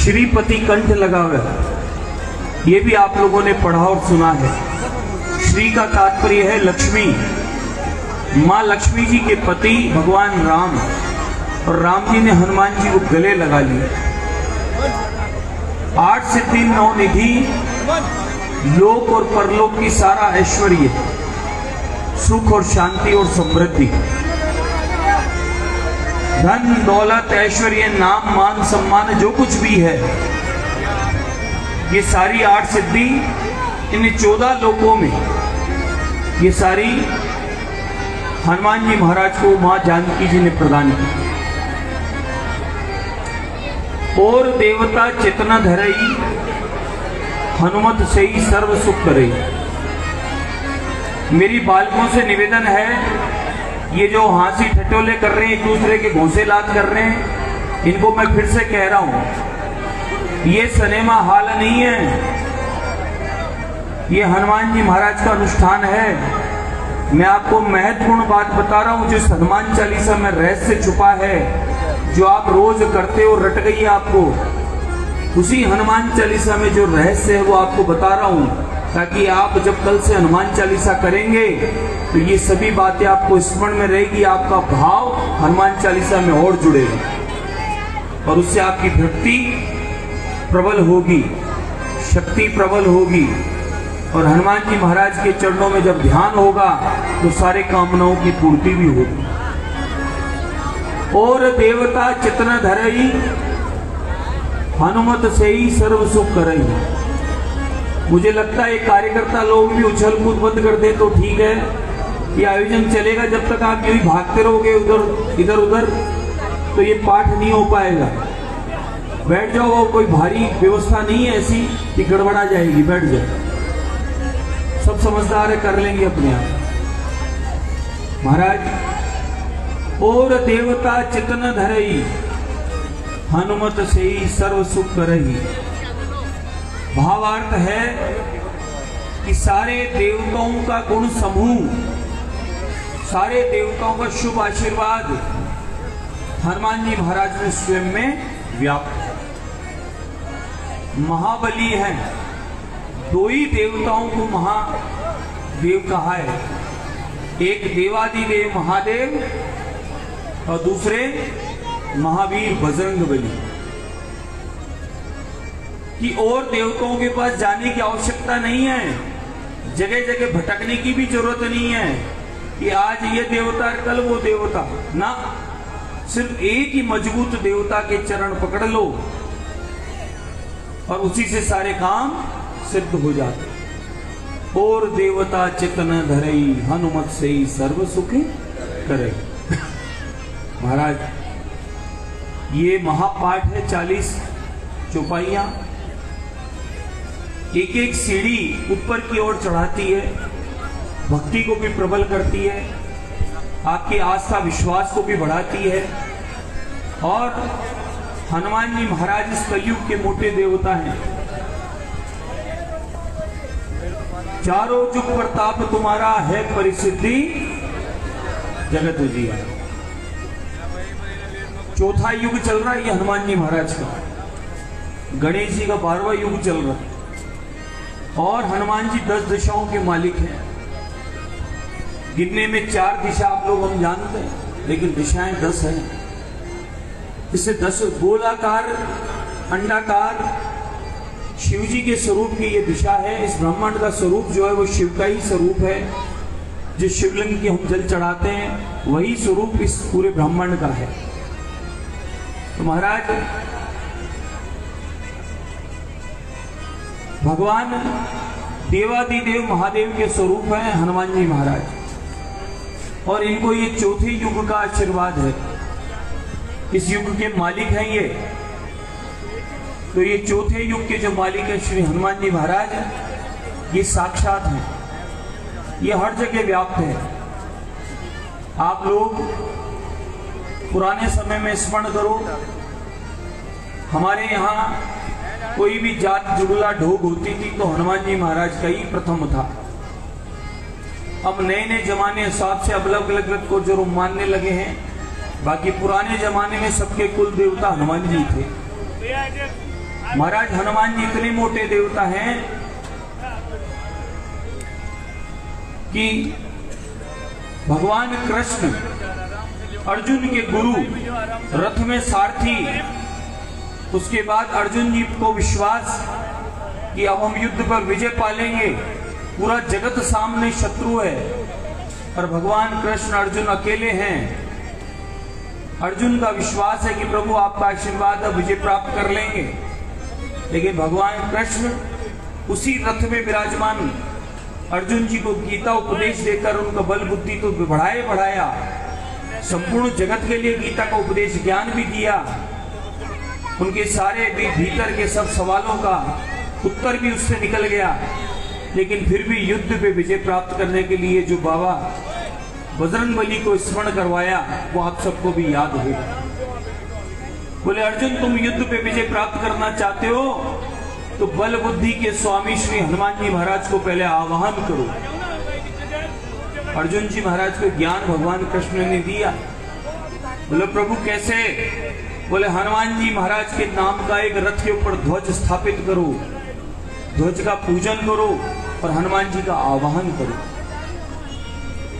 श्रीपति कंठ लगा हुआ, ये भी आप लोगों ने पढ़ा और सुना है। श्री का तात्पर्य है लक्ष्मी। माँ लक्ष्मी जी के पति भगवान राम, और राम जी ने हनुमान जी को गले लगा लिया। 8 सिद्धि 9 निधि, लोक और परलोक की सारा ऐश्वर्य, सुख और शांति और समृद्धि, धन दौलत ऐश्वर्य नाम मान सम्मान जो कुछ भी है, ये सारी 8 सिद्धि इन 14 लोकों में ये सारी हनुमान जी महाराज को मां जानकी जी ने प्रदान की। और देवता चेतना धरई, हनुमत से ही सर्व सुख करई। मेरी बालकों से निवेदन है, ये जो हंसी ठटोले कर रहे हैं, एक दूसरे के घोंसे लाद कर रहे हैं, इनको मैं फिर से कह रहा हूं, ये सिनेमा हॉल नहीं है, ये हनुमान जी महाराज का अनुष्ठान है। मैं आपको महत्वपूर्ण बात बता रहा हूं, जो हनुमान चालीसा में रहस्य छुपा है, जो आप रोज करते हो, रट गई है आपको, उसी हनुमान चालीसा में जो रहस्य है वो आपको बता रहा हूं, ताकि आप जब कल से हनुमान चालीसा करेंगे तो ये सभी बातें आपको स्मरण में रहेगी, आपका भाव हनुमान चालीसा में और जुड़ेगा और उससे आपकी भक्ति प्रबल होगी, शक्ति प्रबल होगी। और हनुमान जी महाराज के चरणों में जब ध्यान होगा तो सारे कामनाओं की पूर्ति भी होगी। और देवता चितन धरई, हनुमत से ही सर्व सुख करई। मुझे लगता है कार्यकर्ता लोग भी उछल कूद बंद कर दे तो ठीक है, ये आयोजन चलेगा। जब तक आप यही भागते रहोगे उधर इधर उधर तो ये पाठ नहीं हो पाएगा। बैठ जाओ, कोई भारी व्यवस्था नहीं है ऐसी कि गड़बड़ा जाएगी, बैठ जाओ, सब समझदार है, कर लेंगे अपने आप। महाराज, और देवता चितन धरई, हनुमत से ही सर्व सुख करई। भावार्थ है कि सारे देवताओं का गुण समूह, सारे देवताओं का शुभ आशीर्वाद हनुमान जी महाराज में स्वयं में व्याप्त है। महाबली है, 2 ही देवताओं को महादेव कहा है, एक देवादिदेव महादेव और दूसरे महावीर बजरंग बली। कि और देवताओं के पास जाने की आवश्यकता नहीं है, जगह जगह भटकने की भी जरूरत नहीं है कि आज ये देवता कल वो देवता ना, सिर्फ एक ही मजबूत देवता के चरण पकड़ लो और उसी से सारे काम सिद्ध हो जाते। और देवता चितन धरई, हनुमत से ही सर्व सुख करे। महाराज, ये महापाठ है, 40 चौपाइयां, एक एक सीढ़ी ऊपर की ओर चढ़ाती है, भक्ति को भी प्रबल करती है, आपकी आस्था विश्वास को भी बढ़ाती है। और हनुमान जी महाराज इस कलयुग के मोटे देवता हैं। चारों जुग प्रताप तुम्हारा है, परिसिद्धि जगत जिया। चौथा युग चल रहा है ये हनुमान जी महाराज का, गणेश जी का 12वां युग चल रहा है। और हनुमान जी 10 दिशाओं के मालिक हैं। गिनने में 4 दिशा आप लोग हम जानते हैं, लेकिन दिशाएं 10 हैं। इससे 10 गोलाकार, अंडाकार शिव जी के स्वरूप की ये दिशा है। इस ब्रह्मांड का स्वरूप जो है वो शिव का ही स्वरूप है। जिस शिवलिंग की हम जल चढ़ाते हैं वही स्वरूप इस पूरे ब्रह्मांड का है। तो महाराज, भगवान देवादिदेव महादेव के स्वरूप हैं हनुमान जी महाराज, और इनको ये चौथे युग का आशीर्वाद है। इस युग के मालिक हैं ये। तो ये चौथे युग के जो मालिक हैं श्री हनुमान जी महाराज, ये साक्षात हैं, ये हर जगह व्याप्त है। आप लोग पुराने समय में स्मरण करो, हमारे यहाँ कोई भी जात जुगला ढोग होती थी तो हनुमान जी महाराज का ही प्रथम था। अब नए नए जमाने हिसाब से अलग अलग को जो मानने लगे हैं, बाकी पुराने जमाने में सबके कुल देवता हनुमान जी थे। महाराज हनुमान जी इतने मोटे देवता हैं कि भगवान कृष्ण अर्जुन के गुरु, रथ में सारथी, उसके बाद अर्जुन जी को विश्वास कि अब हम युद्ध पर विजय पालेंगे, पूरा जगत सामने शत्रु है और भगवान कृष्ण अर्जुन अकेले हैं। अर्जुन का विश्वास है कि प्रभु आपका आशीर्वाद अब विजय प्राप्त कर लेंगे, लेकिन भगवान कृष्ण उसी रथ में विराजमान अर्जुन जी को गीता उपदेश देकर उनका बल बुद्धि तो बढ़ाया, संपूर्ण जगत के लिए गीता का उपदेश ज्ञान भी दिया, उनके सारे भी भीतर के सब सवालों का उत्तर भी उससे निकल गया, लेकिन फिर भी युद्ध पे विजय प्राप्त करने के लिए जो बाबा बजरंगबली को स्मरण करवाया वो आप सबको भी याद होगा। बोले अर्जुन तुम युद्ध पे विजय प्राप्त करना चाहते हो तो बल बुद्धि के स्वामी श्री हनुमान जी महाराज को पहले आवाहन करो। अर्जुन जी महाराज को ज्ञान भगवान कृष्ण ने दिया। बोले प्रभु कैसे? बोले हनुमान जी महाराज के नाम का एक रथ के ऊपर ध्वज स्थापित करो, ध्वज का पूजन करो और हनुमान जी का आवाहन करो।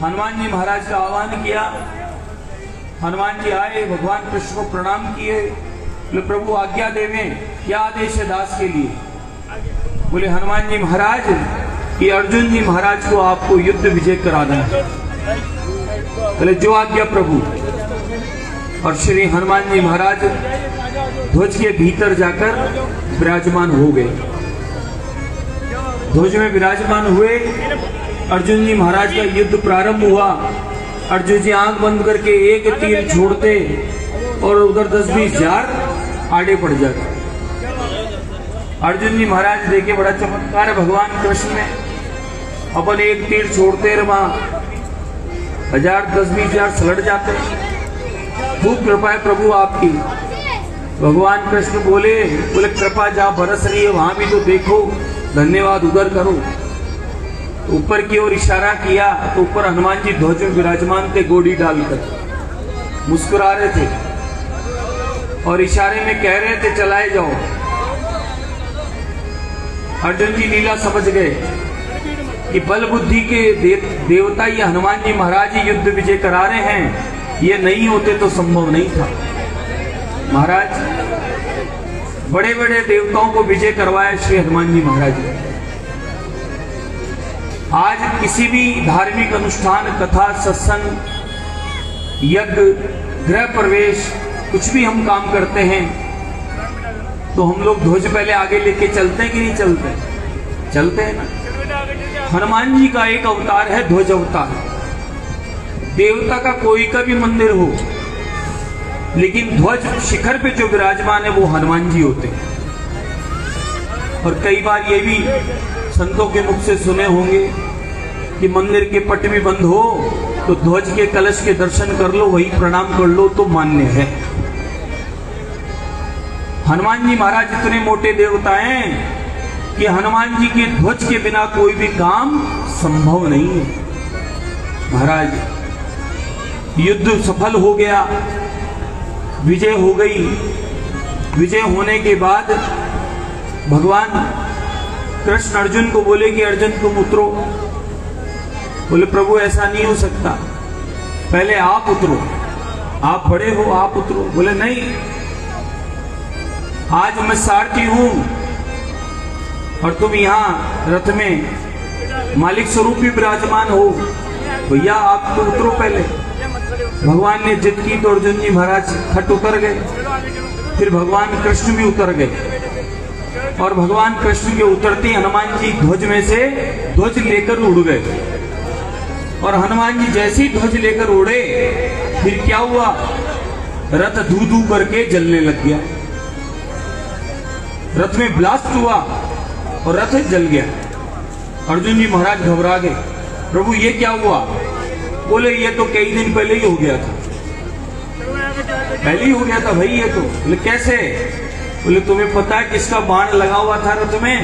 हनुमान जी महाराज का आह्वान किया, हनुमान जी आए, भगवान कृष्ण को प्रणाम किए। बोले प्रभु आज्ञा देवें, क्या आदेश है दास के लिए? बोले हनुमान जी महाराज कि अर्जुन जी महाराज को आपको युद्ध विजय कराना है। बोले जो आज्ञा प्रभु। और श्री हनुमान जी महाराज ध्वज के भीतर जाकर विराजमान हो गए। ध्वज में विराजमान हुए, अर्जुन जी महाराज का युद्ध प्रारंभ हुआ। अर्जुन जी आंख बंद करके एक तीर छोड़ते और उधर 10-20 हजार आड़े पड़ जाते। अर्जुन जी महाराज देखे बड़ा चमत्कार है भगवान कृष्ण ने, अपन एक तीर छोड़ते रहे, वहां 1000-20 हजार सलट जाते। खूब कृपा है प्रभु आपकी। भगवान कृष्ण बोले कृपा जहां बरस रही है वहां भी तो देखो, धन्यवाद उधर करो। ऊपर की ओर इशारा किया तो ऊपर हनुमान जी ध्वज में विराजमान थे, गोड़ी डालकर मुस्कुरा रहे थे और इशारे में कह रहे थे चलाए जाओ। अर्जुन जी लीला समझ गए कि बल बुद्धि के देवता ये हनुमान जी महाराज ही युद्ध विजय करा रहे हैं, ये नहीं होते तो संभव नहीं था। महाराज बड़े बड़े देवताओं को विजय करवाया श्री हनुमान जी महाराज ने। आज किसी भी धार्मिक अनुष्ठान, कथा, सत्संग, यज्ञ, गृह प्रवेश, कुछ भी हम काम करते हैं तो हम लोग ध्वज पहले आगे लेके चलते हैं कि नहीं चलते? चलते हैं ना। हनुमान जी का एक अवतार है ध्वज अवतार। देवता का कोई का भी मंदिर हो, लेकिन ध्वज शिखर पे जो विराजमान है वो हनुमान जी होते हैं। और कई बार ये भी संतों के मुख से सुने होंगे कि मंदिर के पट भी बंद हो तो ध्वज के कलश के दर्शन कर लो, वही प्रणाम कर लो तो मान्य है। हनुमान जी महाराज इतने मोटे देवता हैं कि हनुमान जी के ध्वज के बिना कोई भी काम संभव नहीं है। महाराज युद्ध सफल हो गया, विजय हो गई। विजय होने के बाद भगवान कृष्ण अर्जुन को बोले कि अर्जुन तुम उतरो। बोले प्रभु ऐसा नहीं हो सकता, पहले आप उतरो, आप बड़े हो, आप उतरो। बोले नहीं, आज मैं सारथी हूं और तुम यहां रथ में मालिक स्वरूप भी विराजमान हो, भैया आप तो उतरो पहले। भगवान ने जिद की तो अर्जुन जी महाराज खट उतर गए। फिर भगवान कृष्ण भी उतर गए और भगवान कृष्ण के उतरते हनुमान जी ध्वज में से ध्वज लेकर उड़ गए। और हनुमान जी जैसे ही ध्वज लेकर उड़े, फिर क्या हुआ? रथ धू धू करके जलने लग गया। रथ में ब्लास्ट हुआ और रथ जल गया। अर्जुन जी महाराज घबरा गए, प्रभु ये क्या हुआ? बोले ये तो कई दिन पहले ही हो गया था। पहले ही हो गया था भाई ये तो। बोले कैसे? बोले तुम्हें पता है किसका बाण लगा हुआ था रथ में?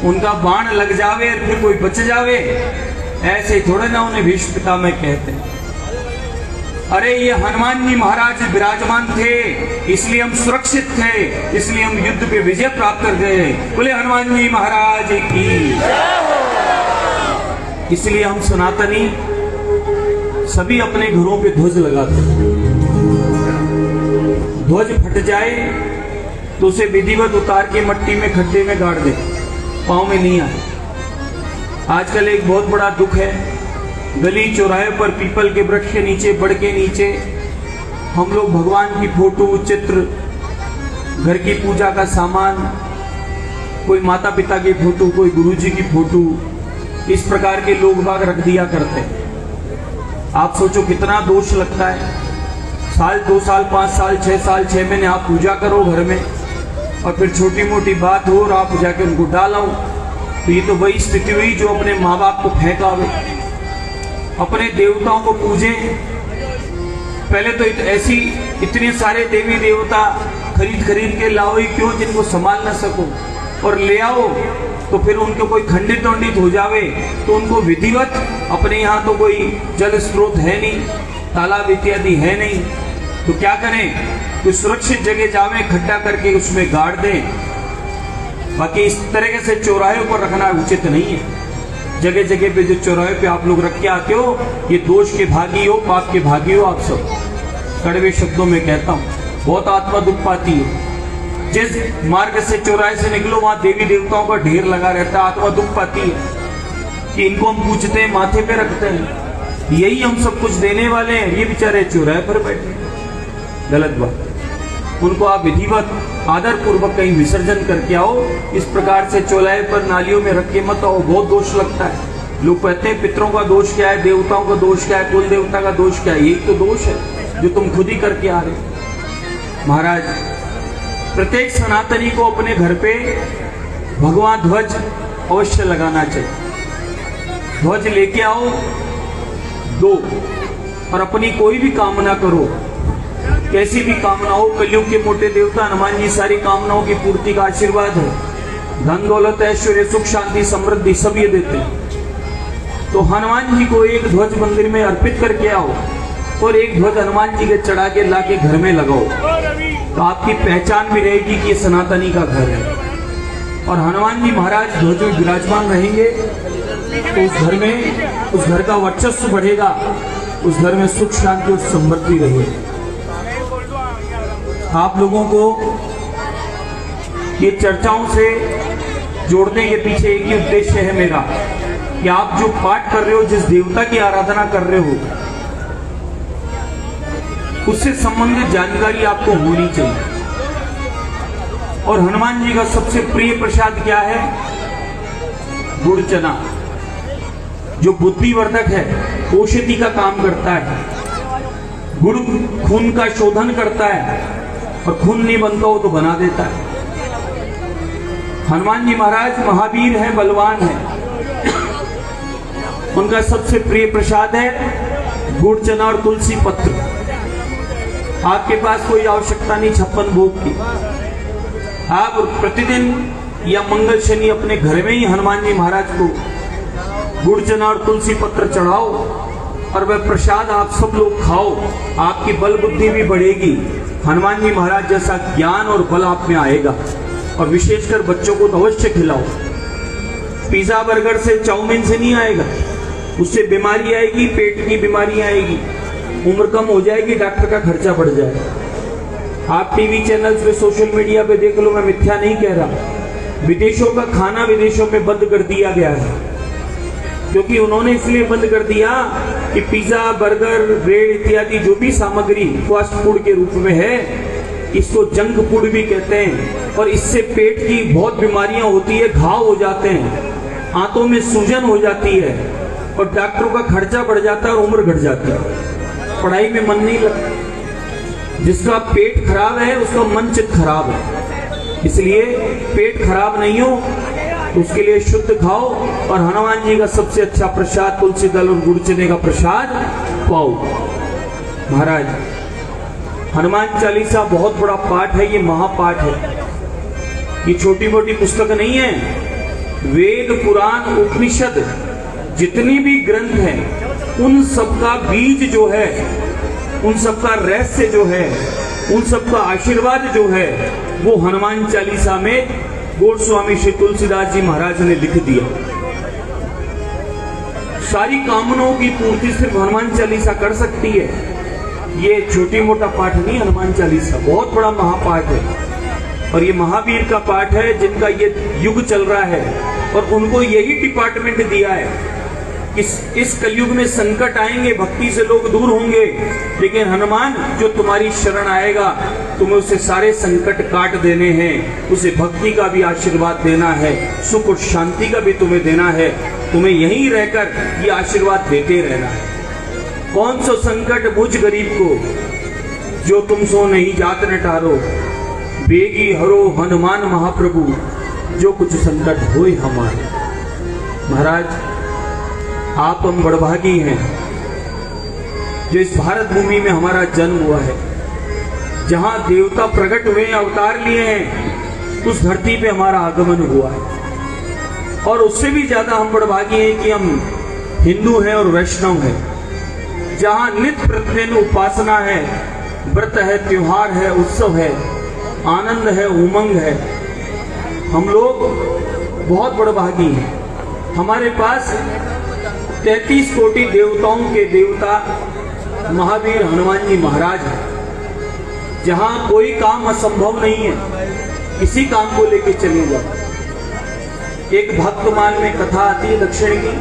उनका बाण लग जावे फिर कोई बच जावे, ऐसे थोड़े ना उन्हें भीष्म पितामह कहते हैं। अरे ये हनुमान जी महाराज विराजमान थे, इसलिए हम सुरक्षित थे, इसलिए हम युद्ध पे विजय प्राप्त कर गए। बोले हनुमान जी महाराज की। इसलिए हम सनातनी सभी अपने घरों पे ध्वज लगाते हैं। ध्वज फट जाए तो उसे विधिवत उतार के मट्टी में खड्डे में गाड़ दे, पाँव में नहीं आए। आजकल एक बहुत बड़ा दुख है, गली चौराहे पर पीपल के वृक्ष के नीचे, बड़ के नीचे हम लोग भगवान की फोटो, चित्र, घर की पूजा का सामान, कोई माता पिता की फोटो, कोई गुरुजी की फोटो, इस प्रकार के लोग बाग रख दिया करते हैं। आप सोचो कितना दोष लगता है। साल 2 साल 5 साल 6 साल 6 महीने आप पूजा करो घर में, और फिर छोटी मोटी बात हो और आप जाके उनको डालो, तो ये तो वही स्थिति हुई जो अपने माँ बाप को फेंकावे, अपने देवताओं को पूजे। पहले तो ऐसी इतने सारे देवी देवता खरीद के लाओ ही क्यों जिनको संभाल न सको, और ले आओ तो फिर उनको कोई खंडित हो जावे तो उनको विधिवत, अपने यहाँ तो कोई जल स्रोत है नहीं, तालाब इत्यादि है नहीं, तो क्या करें, कोई सुरक्षित जगह जावे, खड्डा करके उसमें गाड़ दें। बाकी इस तरह से चौराहे पर रखना उचित नहीं है। जगह जगह पे जो चौराहे पे आप लोग रख के आते हो, ये दोष के भागी हो, पाप के भागी हो आप सब। कड़वे शब्दों में कहता हूँ, बहुत आत्मा दुख पाती है। जिस मार्ग से चौराहे से निकलो वहां देवी देवताओं का ढेर लगा रहता है, आत्मा दुख पाती है कि इनको हम पूजते हैं, माथे पे रखते हैं, यही हम सब कुछ देने वाले हैं, ये बेचारे चौराहे पर बैठे। गलत बात। उनको आप विधिवत आदर पूर्वक कहीं विसर्जन करके आओ। इस प्रकार से चौराहे पर नालियों में रख के मत आओ, बहुत दोष लगता है। लोग कहते हैं पितरों का दोष क्या है, देवताओं का दोष क्या है, कुल देवता का दोष क्या है। यही तो दोष है जो तुम खुद ही करके आ रहे। महाराज, प्रत्येक सनातनी को अपने घर पे भगवान ध्वज अवश्य लगाना चाहिए। ध्वज लेके आओ 2, और अपनी कोई भी कामना करो, कैसी भी कामना हो। कलयुग के मोटे देवता हनुमान जी सारी कामनाओं की पूर्ति का आशीर्वाद है। धन दौलत ऐश्वर्य सुख शांति समृद्धि सब ये देते हैं। तो हनुमान जी को एक ध्वज मंदिर में अर्पित करके आओ, और एक ध्वज हनुमान जी के चढ़ा के ला के घर में लगाओ, तो आपकी पहचान भी रहेगी कि ये सनातनी का घर है। और हनुमान जी महाराज ध्वज में विराजमान रहेंगे तो उस घर में, उस घर का वर्चस्व बढ़ेगा, उस घर में सुख शांति और समृद्धि रहेगी। आप लोगों को ये चर्चाओं से जोड़ने के पीछे एक ही उद्देश्य है मेरा, कि आप जो पाठ कर रहे हो, जिस देवता की आराधना कर रहे हो, उससे संबंधित जानकारी आपको होनी चाहिए। और हनुमान जी का सबसे प्रिय प्रसाद क्या है? गुड़ चना, जो बुद्धिवर्धक है, औषधि का काम करता है। गुड़ खून का शोधन करता है, और खून नहीं बनता हो तो बना देता है। हनुमान जी महाराज महावीर है, बलवान है। उनका सबसे प्रिय प्रसाद है गुड़ चना और तुलसी पत्र। आपके पास कोई आवश्यकता नहीं 56 भोग की। आप प्रतिदिन या मंगल शनि अपने घर में ही हनुमान जी महाराज को गुड़ चना और तुलसी पत्र चढ़ाओ, और वह प्रसाद आप सब लोग खाओ। आपकी बल बुद्धि भी बढ़ेगी, हनुमान जी महाराज जैसा ज्ञान और बल आप में आएगा। और विशेषकर बच्चों को तो अवश्य खिलाओ। पिज्जा बर्गर से, चाउमीन से नहीं आएगा, उससे बीमारी आएगी, पेट की बीमारी आएगी, उम्र कम हो जाएगी, डॉक्टर का खर्चा बढ़ जाएगा। आप टीवी चैनल्स पे, सोशल मीडिया पे देख लो, मैं मिथ्या नहीं कह रहा। विदेशों का खाना विदेशों में बंद कर दिया गया है, क्योंकि उन्होंने इसलिए बंद कर दिया कि पिज्जा बर्गर ब्रेड इत्यादि जो भी सामग्री फास्ट फूड के रूप में है, इसको जंक फूड भी कहते हैं, और इससे पेट की बहुत बीमारियां होती है, घाव हो जाते हैं, आंतों में सूजन हो जाती है, और डॉक्टरों का खर्चा बढ़ जाता है और उम्र घट जाती है, पढ़ाई में मन नहीं लगता। जिसका पेट खराब है उसका मन चित खराब है। इसलिए पेट खराब नहीं हो तो उसके लिए शुद्ध खाओ, और हनुमान जी का सबसे अच्छा प्रसाद तुलसी दल और गुड़ चने का प्रसाद पाओ। महाराज, हनुमान चालीसा बहुत बड़ा पाठ है, ये महापाठ है, ये छोटी मोटी पुस्तक नहीं है। वेद पुराण उपनिषद जितनी भी ग्रंथ हैं, उन सबका बीज जो है उन सबका रहस्य जो है, उन सबका आशीर्वाद जो है, वो हनुमान चालीसा में गोस्वामी श्री तुलसीदास जी महाराज ने लिख दिया। सारी कामनाओं की पूर्ति सिर्फ हनुमान चालीसा कर सकती है। ये छोटी मोटा पाठ नहीं, हनुमान चालीसा बहुत बड़ा महापाठ है। और ये महावीर का पाठ है जिनका ये युग चल रहा है, और उनको यही डिपार्टमेंट दिया है। इस कलयुग में संकट आएंगे, भक्ति से लोग दूर होंगे, लेकिन हनुमान जो तुम्हारी शरण आएगा, तुम्हें उसे सारे संकट काट देने हैं, उसे भक्ति का भी आशीर्वाद देना है, सुख और शांति का भी तुम्हें देना है। तुम्हें यहीं रहकर ये आशीर्वाद देते रहना है। कौन सा संकट मुझ गरीब को, जो तुम सो नहीं जात न टारो, बेगी हरो हनुमान महाप्रभु, जो कुछ संकट होए हमारे। महाराज, आप हम बड़भागी हैं जो इस भारत भूमि में हमारा जन्म हुआ है, जहां देवता प्रकट हुए, अवतार लिए हैं, उस धरती पे हमारा आगमन हुआ है। और उससे भी ज्यादा हम बड़भागी हैं कि हम हिंदू हैं और वैष्णव हैं, जहां नित्य प्रतिदिन उपासना है, व्रत है, त्योहार है, उत्सव है, आनंद है, उमंग है। हम लोग बहुत बड़भागी हैं। हमारे पास 33 कोटि देवताओं के देवता महावीर हनुमान जी महाराज हैं, जहां कोई काम असंभव नहीं है। किसी काम को लेके चले जाओ। एक भक्तमाल में कथा आती है दक्षिण की,